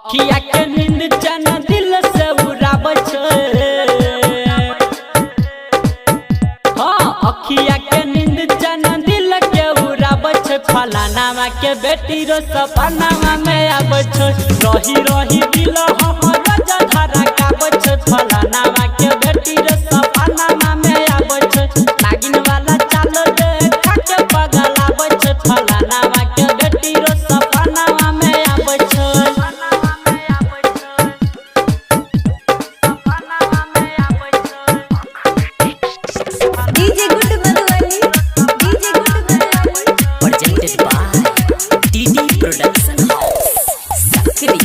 अखिया के नींद जना दिल से उड़ाबै छै। हाँ अखिया के नींद जना दिल के उड़ाबै छै। फलानावा के बेटी रो सपनावा में आबै छै। रही रही दिल हमर जधरा काबै छै। फलानावा के बेटी रो सपनावा में आबै छै। नागिन वाला चाल देखा के पगल आबै छै। फलानावा के बेटी रो सपनावा में आबै छै। DJ Good Madhubani, DJ Good Madhubani, presented by DD Production House, Sakri.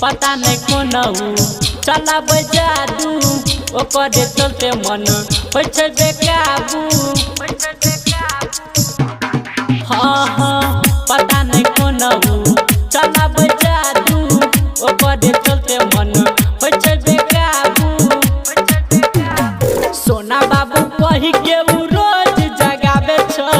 पता नहीं कोनहु चलाबै जादू ओकरे चलते मन होइ छै बेकाबू। हाँ हाँ पता नहीं कोनहु चलाबै जादू ओकरे चलते मन होइ छै बेकाबू। सोना बाबू कहि के उ रोज जगाबै छै।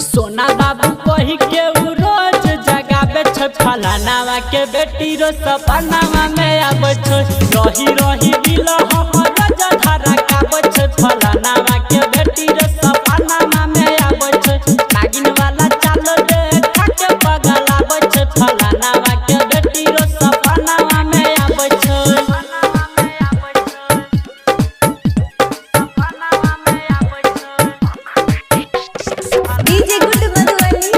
सोना बाबू कहि के उ रोज जगाबै छै। फलानावा के बेटी रो सपनावा में आबै छै। रही रही दिल हमर जधरा काबै छै। फलानावा के बेटी रो सपनावा में आबै छै। नागिन वाला चाल देखा के पगल आबै छै। फलानावा के बेटी रो सपनावा में आबै छै। DJ Good Madhubani,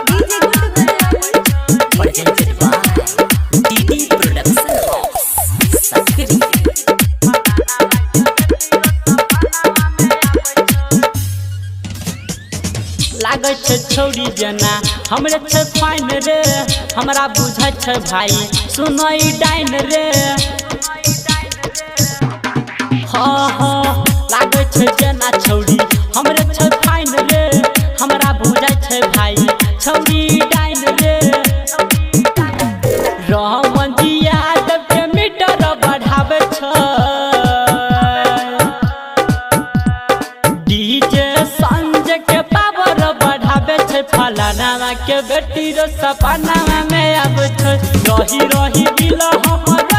DJ Good Madhubani, Presented by DD Production House, Sakri. लागै छै छौरी जना हमरे छै फाइन रे। हमरा बुझै छै भाई सुनई डाइन रे। हाँ हाँ लागै छै जना छौरी हमरे छै फाइन रे। हमरा बुझै छै भाई छौरी डाइन रे। रहमन जी यादव के मीटर बढ़ाबै छै। डीजे संजय के पावर बढ़ाबै छै। फलानावा के बेटी रो सपनावा में आबै छै। रही रही दिल हमर